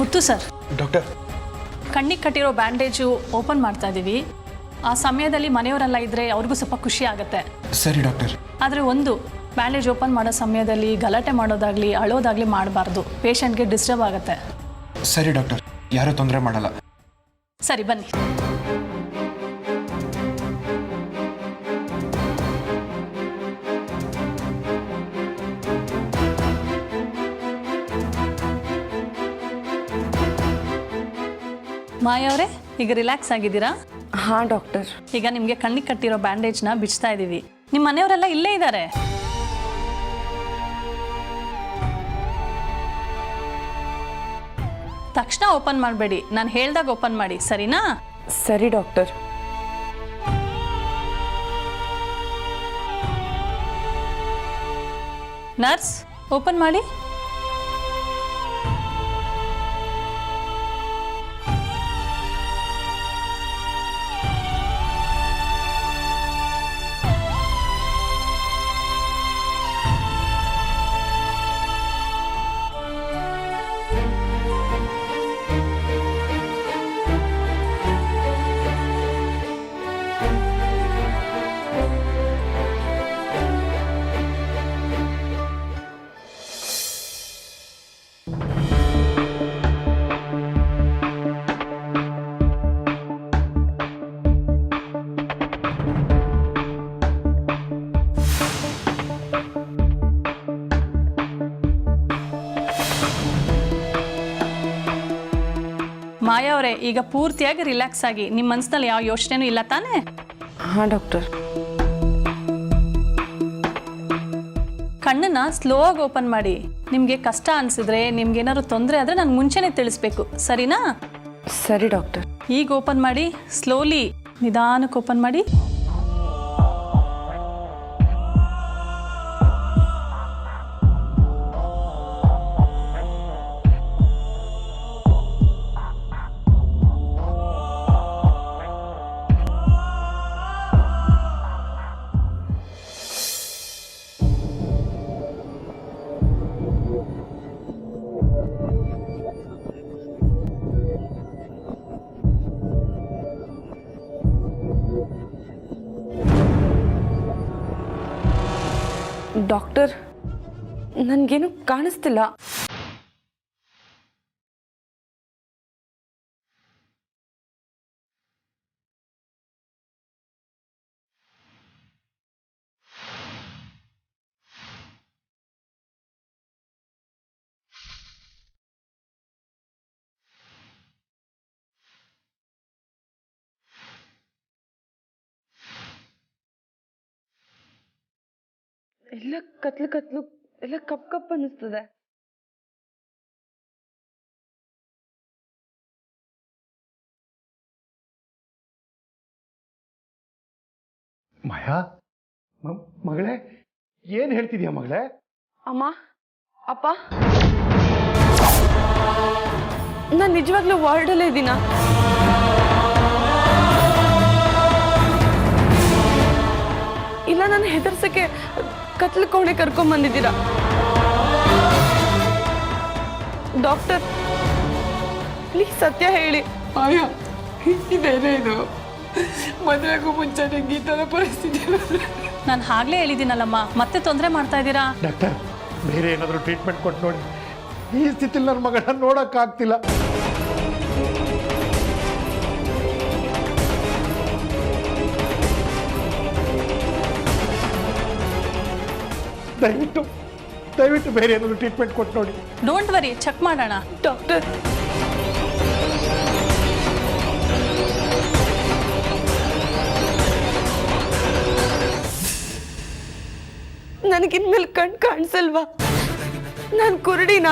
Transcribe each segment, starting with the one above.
ಮುತ್ತು sir, doctor ಕಣ್ಣಿಗೆ ಕಟ್ಟಿರೋ bandage open ಮಾಡ್ತಾ ಇದ್ದೀವಿ. ಆ ಸಮಯದಲ್ಲಿ ಮನೆಯವರೆಲ್ಲ ಇದ್ದರೆ ಅವ್ರಿಗೂ ಸ್ವಲ್ಪ ಖುಷಿ ಆಗುತ್ತೆ. ಸರಿ ಡಾಕ್ಟರ್. ಆದರೆ ಒಂದು, ಬ್ಯಾಂಡೇಜ್ ಓಪನ್ ಮಾಡೋ ಸಮಯದಲ್ಲಿ ಗಲಾಟೆ ಮಾಡೋದಾಗಲಿ ಅಳೋದಾಗಲಿ ಮಾಡಬಾರ್ದು. ಪೇಷಂಟ್ಗೆ ಡಿಸ್ಟರ್ಬ್ ಆಗುತ್ತೆ. ಸರಿ ಡಾಕ್ಟರ್, ಯಾರೂ ತೊಂದರೆ ಮಾಡಲ್ಲ. ಸರಿ ಬನ್ನಿ. ಮಾಯಾ ಅವರೇ, ಈಗ ರಿಲ್ಯಾಕ್ಸ್ ಆಗಿದ್ದೀರಾ? ಹಾಂ ಡಾಕ್ಟರ್. ಈಗ ನಿಮಗೆ ಕಣ್ಣಿಗೆ ಕಟ್ಟಿರೋ ಬ್ಯಾಂಡೇಜ್ನ ಬಿಡಿಸ್ತಾ ಇದ್ದೀವಿ. ನಿಮ್ಮ ಮನೆಯವರೆಲ್ಲ ಇಲ್ಲೇ ಇದ್ದಾರೆ. ತಕ್ಷಣ ಓಪನ್ ಮಾಡಬೇಡಿ, ನಾನು ಹೇಳ್ದಾಗ ಓಪನ್ ಮಾಡಿ, ಸರಿನಾ? ಸರಿ ಡಾಕ್ಟರ್. ನರ್ಸ್, ಓಪನ್ ಮಾಡಿ. ಮಾಯಾ ಅವರೇ, ಈಗ ಪೂರ್ತಿಯಾಗಿ ರಿಲ್ಯಾಕ್ಸ್ ಆಗಿ. ನಿಮ್ಮ ಮನಸ್ಸಿನಲ್ಲಿ ಯಾವ ಯೋಚನೆನೂ ಇಲ್ಲ ತಾನೇ? ಹಾಂ ಡಾಕ್ಟರ್. ಕಣ್ಣನ್ನ ಸ್ಲೋ ಆಗಿ ಓಪನ್ ಮಾಡಿ. ನಿಮಗೆ ಕಷ್ಟ ಅನಿಸಿದ್ರೆ, ನಿಮ್ಗೆ ಏನಾದ್ರು ತೊಂದರೆ ಆದರೆ ನಾನು ಮುಂಚೆನೇ ತಿಳಿಸ್ಬೇಕು, ಸರಿನಾ? ಸರಿ ಡಾಕ್ಟರ್. ಈಗ ಓಪನ್ ಮಾಡಿ. ಸ್ಲೋಲಿ, ನಿಧಾನಕ್ಕೆ ಓಪನ್ ಮಾಡಿ. ಡಾಕ್ಟರ್, ನನಗೇನು ಕಾಣಿಸ್ತಿಲ್ಲ. ಎಲ್ಲ ಕತ್ಲು ಕತ್ಲು, ಎಲ್ಲ ಕಪ್ ಕಪ್ ಅನ್ನಿಸ್ತದೆ. ಮಾಯಾ, ಮಗಳೇ, ಏನ್ ಹೇಳ್ತಿದ್ಯಾ ಮಗಳೇ? ಅಮ್ಮ, ಅಪ್ಪ, ನಾನು ನಿಜವಾಗ್ಲೂ ವಾರ್ಡಲ್ಲೇ ಇದ್ದೀನ? ಇಲ್ಲ ನಾನು ಹೆದರ್ಸಕ್ಕೆ ಕತ್ಲು ಕೋಣೆ ಕರ್ಕೊಂಬಂದಿದ್ದೀರಾ? ಡಾಕ್ಟರ್, ಪ್ಲೀಸ್ ಸತ್ಯ ಹೇಳಿ. ಮಾಯಾ, ಇದೇನೇ ಇದು? ಮದುವೆಗೂ ಮುಂಚೆ ನಂಗೆ ಈ ಥರ ಪರಿಸ್ಥಿತಿ. ನಾನು ಆಗ್ಲೇ ಹೇಳಿದ್ದೀನಲ್ಲಮ್ಮ, ಮತ್ತೆ ತೊಂದರೆ ಮಾಡ್ತಾ ಇದ್ದೀರಾ? ಡಾಕ್ಟರ್, ಬೇರೆ ಏನಾದರೂ ಟ್ರೀಟ್ಮೆಂಟ್ ಕೊಟ್ಟು ನೋಡಿ. ಈ ಸ್ಥಿತಿಲಿ ನನ್ನ ಮಗಳನ್ನ ನೋಡೋಕ್ಕಾಗ್ತಿಲ್ಲ. ದಯವಿಟ್ಟು ಬೇರೆ ಏನಾದರೂ ಟ್ರೀಟ್ಮೆಂಟ್ ಕೊಟ್ಟು ನೋಡಿ. ಡೋಂಟ್ ವರಿ, ಚೆಕ್ ಮಾಡೋಣ. ಡಾಕ್ಟರ್, ನನಗಿನ್ಮೇಲೆ ಕಣ್ ಕಾಣಿಸಲ್ವಾ? ನಾನು ಕುರುಡಿನ?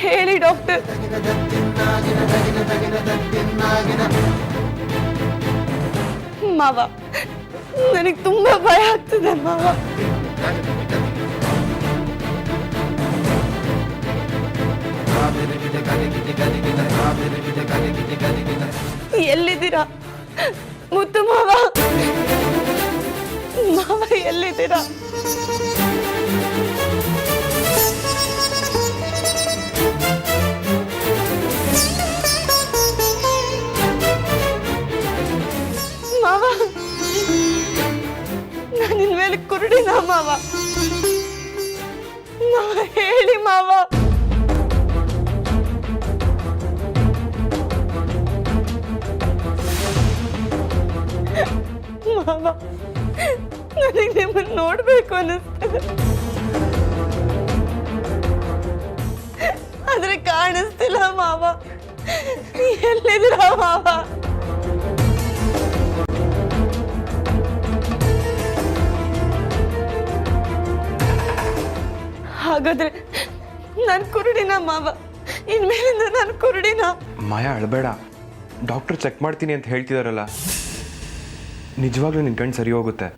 ಹೇಳಿ ಡಾಕ್ಟರ್. ಮಾವ, ನನಗೆ ತುಂಬಾ ಭಯ ಆಗ್ತದೆ ಮಾವ. ಎಲ್ಲಿದ್ದೀರಾ ಮುತ್ತು ಮಾವ? ಮಾವ ಎಲ್ಲಿದ್ದೀರಾ? ಕುರುಡಿನ ಮಾವ? ಹೇಳಿ ಮಾವ. ಮಾವ, ನನಗೆ ನಿಮ್ಮನ್ನು ನೋಡ್ಬೇಕು ಅನ್ನಿಸ್ತದೆ, ಆದ್ರೆ ಕಾಣಿಸ್ತಿಲ್ಲ ಮಾವ. ಎಲ್ಲಿದ್ದೀರ ಮಾವ? ಹಾಗಾದ್ರೆ ನಾನು ಕುರುಡಿನ ಮಾವ? ಇನ್ಮೇಲಿಂದ ನಾನು ಕುರುಡಿನ? ಮಾಯಾ ಅಳಬೇಡ, ಡಾಕ್ಟರ್ ಚೆಕ್ ಮಾಡ್ತೀನಿ ಅಂತ ಹೇಳ್ತಿದಾರಲ್ಲ, ನಿಜವಾಗ್ಲೂ ನಿನ್ನ ಕಣ್ಣು ಸರಿ ಹೋಗುತ್ತೆ.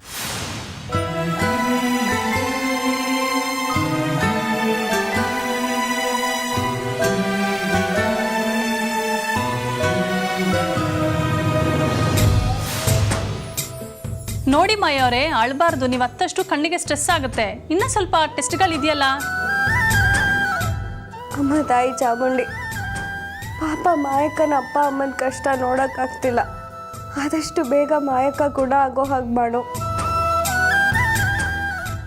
ನೋಡಿ ಮಾಯಾ ಅವರೇ, ಅಳಬಾರ್ದು. ನೀವು ಅತ್ತಷ್ಟು ಕಣ್ಣಿಗೆ ಸ್ಟ್ರೆಸ್ ಆಗುತ್ತೆ. ಇನ್ನೂ ಸ್ವಲ್ಪ ಟೆಸ್ಟ್ಗಳಿದೆಯಲ್ಲ. ಅಮ್ಮ ತಾಯಿ ಚಾಮುಂಡಿ, ಪಾಪ ಮಾಯಕ್ಕನ ಅಪ್ಪ ಅಮ್ಮನ ಕಷ್ಟ ನೋಡೋಕ್ಕಾಗ್ತಿಲ್ಲ. ಆದಷ್ಟು ಬೇಗ ಮಾಯಕ್ಕ ಕೂಡ ಆಗೋ ಹಾಗೆ ಮಾಡು.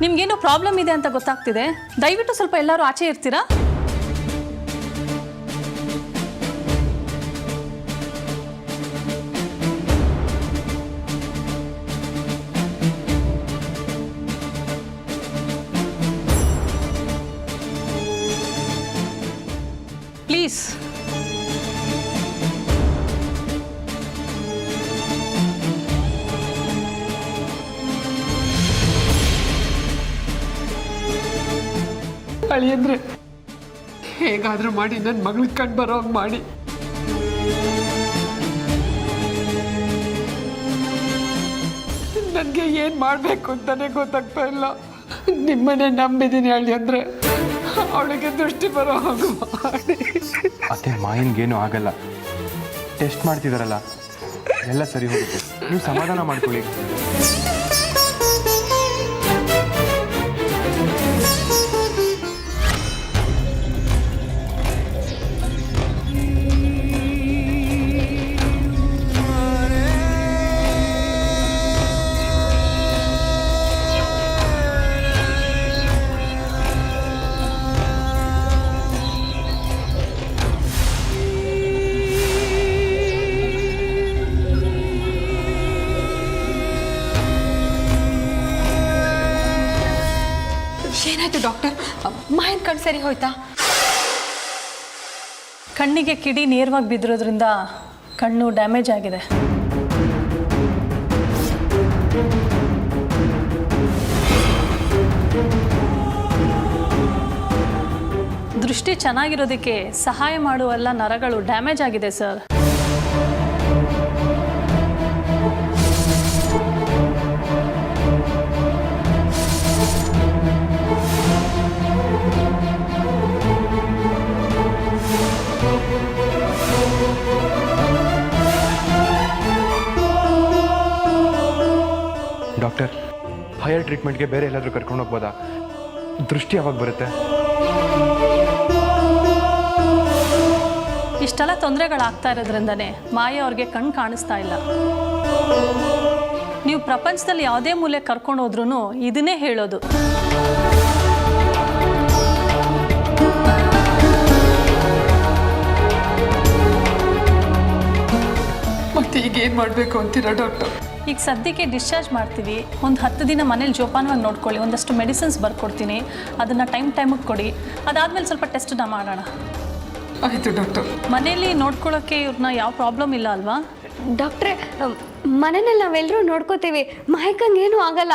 ನಿಮ್ಗೇನೋ ಪ್ರಾಬ್ಲಮ್ ಇದೆ ಅಂತ ಗೊತ್ತಾಗ್ತಿದೆ. ದಯವಿಟ್ಟು ಸ್ವಲ್ಪ ಎಲ್ಲರೂ ಆಚೆ ಇರ್ತೀರಾ? ಪ್ಲೀಸ್. ಅಳಿಯಂದ್ರೆ ಹೇಗಾದ್ರೂ ಮಾಡಿ ನನ್ನ ಮಗಳ ಕಂಡು ಬರೋ ಹಾಗೆ ಮಾಡಿ. ನನಗೆ ಏನು ಮಾಡಬೇಕು ಅಂತಾನೆ ಗೊತ್ತಾಗ್ತಾ ಇಲ್ಲ. ನಿಮ್ಮನೆ ನಂಬಿದ್ದೀನಿ ಅಳಿಯಂದ್ರೆ, ಅವಳಿಗೆ ದೃಷ್ಟಿ ಬರೋ ಹಾಗೆ ಮಾಡಿ. ಅತ್ತೆ, ಮಾಯನ್ಗೇನು ಆಗಲ್ಲ. ಟೆಸ್ಟ್ ಮಾಡ್ತಿದಾರಲ್ಲ, ಎಲ್ಲ ಸರಿ ಹೋಗುತ್ತೆ. ನೀವು ಸಮಾಧಾನ ಮಾಡ್ಕೊಳ್ಳಿ. ಏನಾಯ್ತು ಡಾಕ್ಟರ್? ಮಾಯನ್ ಕಣ್ಣು ಸರಿ ಹೋಯ್ತಾ? ಕಣ್ಣಿಗೆ ಕಿಡಿ ನೇರವಾಗಿ ಬಿದ್ದಿರೋದ್ರಿಂದ ಕಣ್ಣು ಡ್ಯಾಮೇಜ್ ಆಗಿದೆ. ದೃಷ್ಟಿ ಚೆನ್ನಾಗಿರೋದಕ್ಕೆ ಸಹಾಯ ಮಾಡುವೆಲ್ಲ ನರಗಳು ಡ್ಯಾಮೇಜ್ ಆಗಿದೆ ಸರ್. ಡಾಕ್ಟರ್, ಹೈಯರ್ ಟ್ರೀಟ್ಮೆಂಟ್ಗೆ ಬೇರೆ ಎಲ್ಲಾದರೂ ಕರ್ಕೊಂಡು ಹೋಗ್ಬೋದಾ? ದೃಷ್ಟಿ ಯಾವಾಗ ಬರುತ್ತೆ? ಇಷ್ಟೆಲ್ಲ ತೊಂದರೆಗಳಾಗ್ತಾ ಇರೋದ್ರಿಂದನೇ ಮಾಯಾ ಅವ್ರಿಗೆ ಕಣ್ಣು ಕಾಣಿಸ್ತಾ ಇಲ್ಲ. ನೀವು ಪ್ರಪಂಚದಲ್ಲಿ ಯಾವುದೇ ಮೂಲೆ ಕರ್ಕೊಂಡು ಹೋದ್ರೂ ಇದನ್ನೇ ಹೇಳೋದು. ಮತ್ತೆ ಈಗ ಏನು ಮಾಡಬೇಕು ಅಂತೀರಾ ಡಾಕ್ಟರ್? ಈಗ ಸದ್ಯಕ್ಕೆ ಡಿಸ್ಚಾರ್ಜ್ ಮಾಡ್ತೀವಿ. ಒಂದು 10 ದಿನ ಮನೇಲಿ ಜೋಪಾನವಾಗಿ ನೋಡ್ಕೊಳ್ಳಿ. ಒಂದಷ್ಟು ಮೆಡಿಸಿನ್ಸ್ ಬರ್ಕೊಡ್ತೀನಿ, ಅದನ್ನು ಟೈಮಿಗೆ ಕೊಡಿ. ಅದಾದಮೇಲೆ ಸ್ವಲ್ಪ ಟೆಸ್ಟನ್ನ ಮಾಡೋಣ. ಆಯಿತು ಡಾಕ್ಟರ್. ಮನೇಲಿ ನೋಡ್ಕೊಳ್ಳೋಕ್ಕೆ ಇವ್ರನ್ನ ಯಾವ ಪ್ರಾಬ್ಲಮ್ ಇಲ್ಲ ಅಲ್ವಾ? ಡಾಕ್ಟ್ರೇ, ಮನೆಯಲ್ಲಿ ನಾವೆಲ್ಲರೂ ನೋಡ್ಕೋತೀವಿ, ಮಾಯಕ್ಕಂಗೇನು ಆಗಲ್ಲ.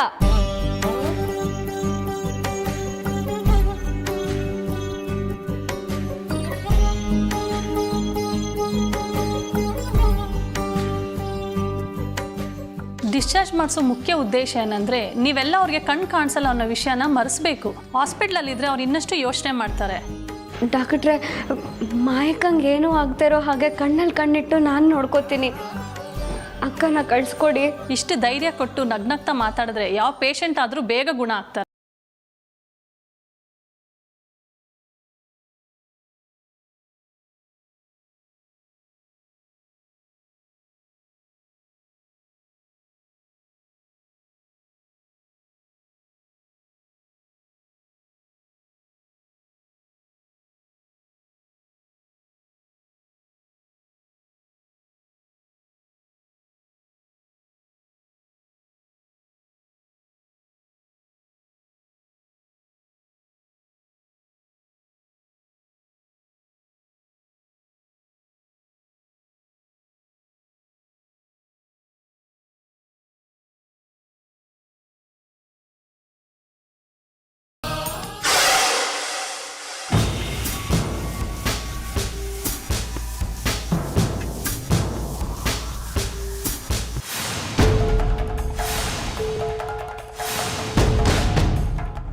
ಡಿಸ್ಚಾರ್ಜ್ ಮಾಡಿಸೋ ಮುಖ್ಯ ಉದ್ದೇಶ ಏನಂದರೆ, ನೀವೆಲ್ಲ ಅವ್ರಿಗೆ ಕಣ್ಣು ಕಾಣಿಸಲ್ಲ ಅನ್ನೋ ವಿಷಯನ ಮರೆಸಬೇಕು. ಹಾಸ್ಪಿಟ್ಲಲ್ಲಿದ್ದರೆ ಅವ್ರು ಇನ್ನಷ್ಟು ಯೋಚನೆ ಮಾಡ್ತಾರೆ. ಡಾಕ್ಟ್ರೆ, ಮಾಯಕ್ಕಂಗೇನು ಆಗ್ತಿರೋ ಹಾಗೆ ಕಣ್ಣಲ್ಲಿ ಕಣ್ಣಿಟ್ಟು ನಾನು ನೋಡ್ಕೋತೀನಿ. ಅಕ್ಕನ ಕಳಿಸ್ಕೊಡಿ. ಇಷ್ಟು ಧೈರ್ಯ ಕೊಟ್ಟು ನಗ್ನಗ್ತಾ ಮಾತಾಡಿದ್ರೆ ಯಾವ ಪೇಷಂಟ್ ಆದರೂ ಬೇಗ ಗುಣ ಆಗ್ತಾರೆ.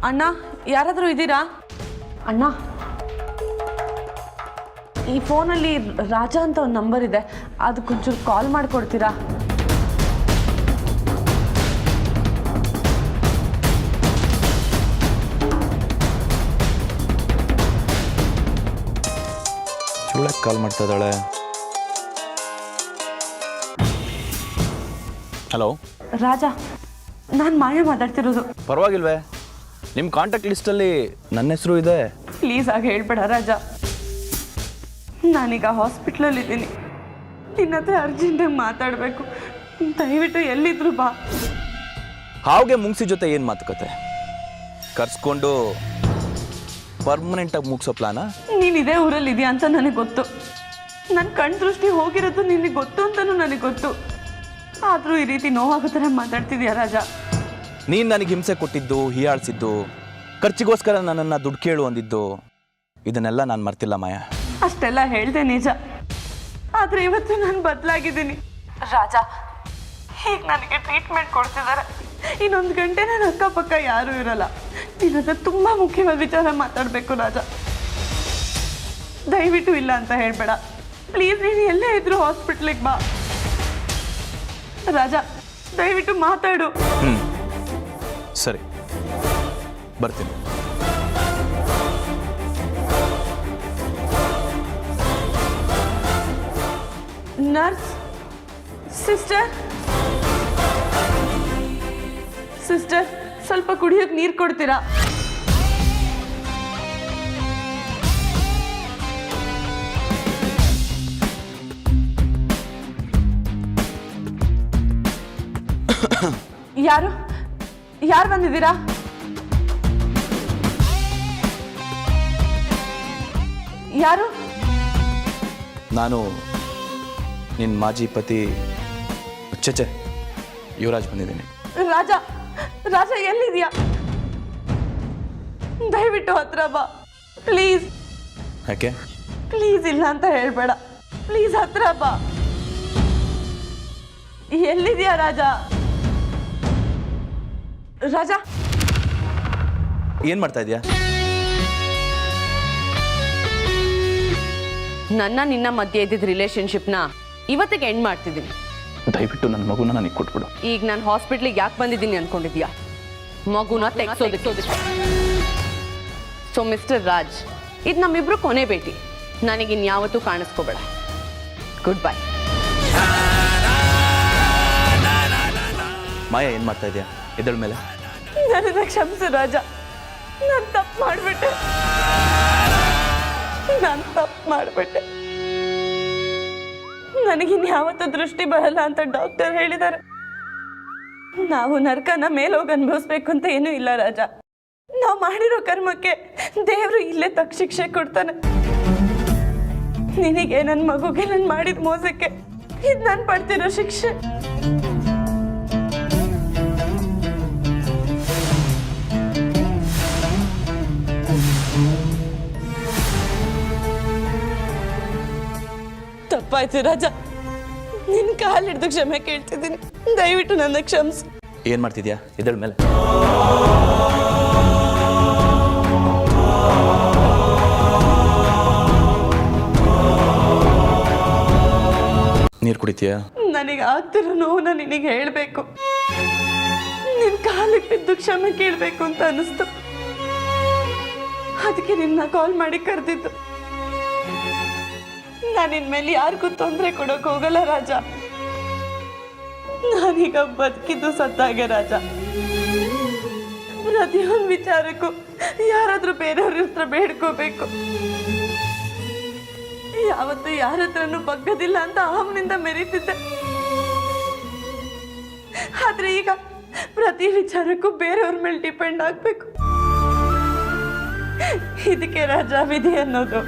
ಅಣ್ಣ ಯಾರಾದರೂ ಇದ್ದೀರಾ? ಅಣ್ಣ, ಈ ಫೋನಲ್ಲಿ ರಾಜ ಅಂತ ಒಂದು ನಂಬರ್ ಇದೆ, ಅದಕ್ಕೊಂಚೂರು ಕಾಲ್ ಮಾಡಿಕೊಡ್ತೀರಾ? ಇವಳಕ್ಕೆ ಕಾಲ್ ಮಾಡ್ತಾ ಇದ್ದಾಳೆ. ಹಲೋ ರಾಜ, ನಾನು ಮಾಯ ಮಾತಾಡ್ತಿರೋದು. ಪರವಾಗಿಲ್ವೇ, ನಿಮ್ಮ ಕಾಂಟ್ಯಾಕ್ಟ್ ಲಿಸ್ಟಲ್ಲಿ ನನ್ನ ಹೆಸರು ಇದೆ. ಪ್ಲೀಸ್ ಆಗ ಹೇಳ್ಬೇಡ ರಾಜ. ನಾನೀಗ ಹಾಸ್ಪಿಟ್ಲಲ್ಲಿದ್ದೀನಿ, ನಿನ್ನ ಹತ್ರ ಅರ್ಜೆಂಟಾಗಿ ಮಾತಾಡಬೇಕು. ದಯವಿಟ್ಟು ಎಲ್ಲಿದ್ರು ಬಾ. ಹಾಗೆ ಮುಂಗ್ಸಿ ಜೊತೆ ಏನು ಮಾತುಕತೆ? ಕರ್ಸ್ಕೊಂಡು ಪರ್ಮನೆಂಟಾಗಿ ಮುಗಿಸೋ ಪ್ಲಾನಾ? ನೀನು ಇದೇ ಊರಲ್ಲಿ ಇದೆಯಾ ಅಂತ ನನಗೆ ಗೊತ್ತು. ನನ್ನ ಕಣ್ಣು ದೃಷ್ಟಿ ಹೋಗಿರೋದು ನಿನಗೆ ಗೊತ್ತು ಅಂತಲೂ ನನಗೆ ಗೊತ್ತು. ಆದರೂ ಈ ರೀತಿ ನೋವಾಗೋ ಥರ ಮಾತಾಡ್ತಿದ್ಯಾ ರಾಜ? ನೀನು ನನಗೆ ಹಿಂಸೆ ಕೊಟ್ಟಿದ್ದು, ಹೀಯಾಳಿಸಿದ್ದು, ಖರ್ಚಿಗೋಸ್ಕರ ನನ್ನನ್ನು ದುಡ್ಡು ಕೇಳು ಅಂದಿದ್ದು, ಇದನ್ನೆಲ್ಲ ನಾನು ಮರ್ತಿಲ್ಲ ಮಾಯಾ. ಅಷ್ಟೆಲ್ಲ ಹೇಳ್ದೆ ನಿಜ, ಆದರೆ ಇವತ್ತು ನಾನು ಬದಲಾಗಿದ್ದೀನಿ ರಾಜ. ಈಗ ನನಗೆ ಟ್ರೀಟ್ಮೆಂಟ್ ಕೊಡ್ತಿದ್ದಾರೆ. ಇನ್ನೊಂದು ಗಂಟೆ ನನ್ನ ಅಕ್ಕಪಕ್ಕ ಯಾರೂ ಇರಲ್ಲ. ನಿನ್ನ ಹತ್ರ ತುಂಬ ಮುಖ್ಯವಾದ ವಿಚಾರ ಮಾತಾಡಬೇಕು ರಾಜ. ದಯವಿಟ್ಟು ಇಲ್ಲ ಅಂತ ಹೇಳಬೇಡ ಪ್ಲೀಸ್. ನೀನು ಎಲ್ಲೇ ಇದ್ರು ಹಾಸ್ಪಿಟ್ಲಿಗೆ ಬಾ ರಾಜ, ದಯವಿಟ್ಟು ಮಾತಾಡು. ಸರಿ, ಬರ್ತೀನಿ. ನರ್ಸ್, ಸಿಸ್ಟರ್, ಸಿಸ್ಟರ್, ಸ್ವಲ್ಪ ಕುಡಿಯೋಕೆ ನೀರು ಕೊಡ್ತೀರಾ? ಯಾರು ಯಾರು ಬಂದಿದ್ದೀರಾ? ಯಾರು? ನಾನು ನಿನ್ನ ಮಾಜಿ ಪತಿ ಚಚೆ ಯುವರಾಜ್ ಬಂದಿದ್ದೀನಿ. ರಾಜ, ರಾಜ ಎಲ್ಲಿದೆಯಾ? ದಯವಿಟ್ಟು ಹತ್ರ ಬಾ ಪ್ಲೀಸ್. ಯಾಕೆ? ಪ್ಲೀಸ್ ಇಲ್ಲ ಅಂತ ಹೇಳ್ಬೇಡ ಪ್ಲೀಸ್, ಹತ್ರ ಬಾ. ಎಲ್ಲಿದೆಯಾ ರಾಜ? ರಾಜ, ಏನು ಮಾಡ್ತಾ ಇದೆಯಾ? ನನ್ನ ನಿನ್ನ ಮಧ್ಯೆ ಇದ್ದಿದ್ದ ರಿಲೇಶನ್ಶಿಪ್ನ ಇವತ್ತಿಗೆ ಎಂಡ್ ಮಾಡ್ತಿದ್ದೀನಿ. ದಯವಿಟ್ಟು ನನ್ನ ಮಗುನ ನನಗೆ ಕೊಟ್ಬಿಡು. ಈಗ ನಾನು ಹಾಸ್ಪಿಟ್ಲಿಗೆ ಯಾಕೆ ಬಂದಿದ್ದೀನಿ ಅನ್ಕೊಂಡಿದ್ಯಾ? ಮಗುನ ತೆಗ್ಸೋದಕ್ಕೆ. ಸೊ ಮಿಸ್ಟರ್ ರಾಜ್, ಇದು ನಮ್ಮಿಬ್ರು ಕೊನೆ ಭೇಟಿ. ನನಗಿನ್ಯಾವತ್ತೂ ಕಾಣಿಸ್ಕೋಬೇಡ. Good bye. ಮಾಯಾ, ಏನು ಮಾಡ್ತಾ ಇದೆಯಾ? ಎದಳ ಮೇಲೆ. ನನ್ನನ್ನು ಕ್ಷಮಿಸು ರಾಜ, ನಾನು ತಪ್ಪು ಮಾಡಿಬಿಟ್ಟೆ. ನನಗಿನ್ಯಾವತ್ತೂ ದೃಷ್ಟಿ ಬರಲ್ಲ ಅಂತ ಡಾಕ್ಟರ್ ಹೇಳಿದ್ದಾರೆ. ನಾವು ನರಕನ ಮೇಲೋಗಿ ಅನುಭವಿಸ್ಬೇಕು ಅಂತ ಏನೂ ಇಲ್ಲ ರಾಜ. ನಾವು ಮಾಡಿರೋ ಕರ್ಮಕ್ಕೆ ದೇವರು ಇಲ್ಲೇ ತಕ್ಕ ಶಿಕ್ಷೆ ಕೊಡ್ತಾನೆ. ನಿನಗೆ, ನನ್ನ ಮಗುಗೆ ನಾನು ಮಾಡಿದ ಮೋಸಕ್ಕೆ ಇದು ನಾನು ಪಡ್ತಿರೋ ಶಿಕ್ಷೆ. ತಪ್ಪಾಯ್ತು ರಾಜ, ನಿನ್ನ ಕಾಲು ಹಿಡಿದು ಕ್ಷಮೆ ಕೇಳ್ತಿದ್ದೀನಿ. ದಯವಿಟ್ಟು ನನ್ನ ಕ್ಷಮಿಸು. ಏನು ಮಾಡ್ತಿದ್ಯಾ? ಎದಳ ಮೇಲೆ. ನೀರು ಕುಡಿತೀಯಾ? ನನಗೆ ಆಗ್ತಿರೋ ನೋವನ್ನ ನಿನಗೆ ಹೇಳಬೇಕು. ನಿನ್ನ ಕಾಲಿಗೆ ಬಿದ್ದು ಕ್ಷಮೆ ಕೇಳಬೇಕು ಅಂತ ಅನಿಸ್ತು. ಅದಕ್ಕೆ ನಿನ್ನ ಕಾಲ್ ಮಾಡಿ ಕರೆದಿದ್ದು. ನಾನು ಇನ್ಮೇಲೆ ಯಾರಿಗೂ ತೊಂದರೆ ಕೊಡೋಕೆ ಹೋಗಲ್ಲ ರಾಜ. ನಾನೀಗ ಬದುಕಿದ್ದು ಸತ್ತಾಗೆ ರಾಜ. ಪ್ರತಿಯೊಂದು ವಿಚಾರಕ್ಕೂ ಯಾರಾದ್ರೂ ಬೇರೆಯವ್ರ ಹತ್ರ ಬೇಡ್ಕೋಬೇಕು. ಯಾವತ್ತೂ ಯಾರ ಹತ್ರನೂ ಬಗ್ಗದಿಲ್ಲ ಅಂತ ಅಹಂನಿಂದ ಮೆರೀತಿದ್ದೆ. ಆದ್ರೆ ಈಗ ಪ್ರತಿ ವಿಚಾರಕ್ಕೂ ಬೇರೆಯವ್ರ ಮೇಲೆ ಡಿಪೆಂಡ್ ಆಗ್ಬೇಕು. ಇದಕ್ಕೆ ರಾಜ ವಿಧಿ ಅನ್ನೋದು.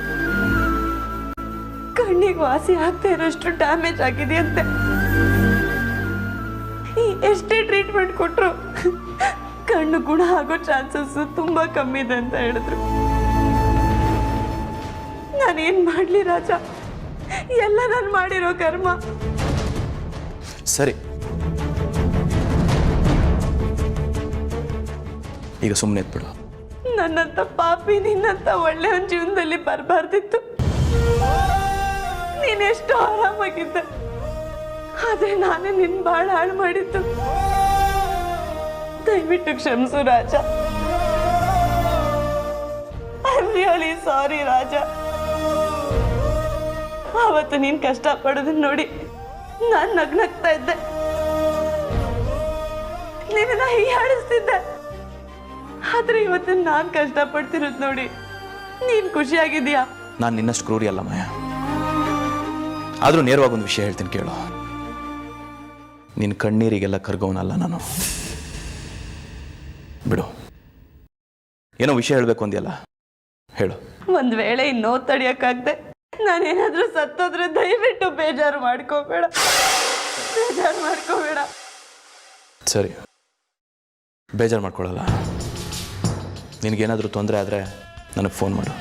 ಕಣ್ಣಿಗೆ ವಾಸಿ ಆಗ್ತಾ ಇರೋಷ್ಟು ಡ್ಯಾಮೇಜ್ ಆಗಿದೆಯಂತೆ. ಎಷ್ಟೇ ಟ್ರೀಟ್ಮೆಂಟ್ ಕೊಟ್ಟರು ಕಣ್ಣು ಗುಣ ಆಗೋ ಚಾನ್ಸಸ್ ತುಂಬಾ ಕಮ್ಮಿ ಇದೆ ಅಂತ ಹೇಳಿದ್ರು. ನಾನೇನ್ ಮಾಡ್ಲಿ ರಾಜ? ಎಲ್ಲ ನಾನು ಮಾಡಿರೋ ಕರ್ಮ. ಸರಿ, ಈಗ ಸುಮ್ಮನೆ ಎದ್ಬಿಡು. ನನ್ನಂತ ಪಾಪಿ ನಿನ್ನಂತ ಒಳ್ಳೆ ಒಂದು ಜೀವನದಲ್ಲಿ ಬರಬಾರ್ದಿತ್ತು. ನೀನೆಷ್ಟು ಆರಾಮಾಗಿದ್ದೆ, ಆದ್ರೆ ನಾನೇ ನಿನ್ನ ಭಾಳ ಹಾಳು ಮಾಡಿದ್ದು. ದಯವಿಟ್ಟು ಕ್ಷಮಿಸು ರಾಜ. ಐ ಆಮ್ ರಿಯಲಿ ಸಾರಿ ರಾಜ. ಆವತ್ತು ನೀನು ಕಷ್ಟಪಡೋದನ್ನ ನೋಡಿ ನಾನು ನಗ್ನಗ್ತಾ ಇದ್ದೆ, ನಿನ್ನ ಹೀಯಾಡಿಸ್ತಿದ್ದೆ. ಆದ್ರೆ ಇವತ್ತು ನಾನು ಕಷ್ಟಪಡ್ತಿರೋದು ನೋಡಿ ನೀನು ಖುಷಿಯಾಗಿದೀಯಾ? ನಾನು ನಿನ್ನಷ್ಟು ಕ್ರೂರಿ ಅಲ್ಲ ಮಾಯ. ಆದರೂ ನೇರವಾಗಿ ಒಂದು ವಿಷಯ ಹೇಳ್ತೀನಿ ಕೇಳು. ನಿನ್ನ ಕಣ್ಣೀರಿಗೆಲ್ಲ ಕರ್ಗೋನಲ್ಲ ನಾನು. ಬಿಡು, ಏನೋ ವಿಷಯ ಹೇಳಬೇಕು ಅಂದ್ಯಲ್ಲ, ಹೇಳು. ಒಂದ್ ವೇಳೆ ಇನ್ನೋ ತಡಿಯಕ್ಕಾಗ್ದೆ ನಾನೇನಾದ್ರೂ ಸತ್ತೋದ್ರೆ ದಯವಿಟ್ಟು ಬೇಜಾರು ಮಾಡ್ಕೋಬೇಡ. ಸರಿ, ಬೇಜಾರು ಮಾಡ್ಕೊಳ್ಳಲ್ಲ. ನಿನಗೇನಾದರೂ ತೊಂದರೆ ಆದರೆ ನನಗೆ ಫೋನ್ ಮಾಡು.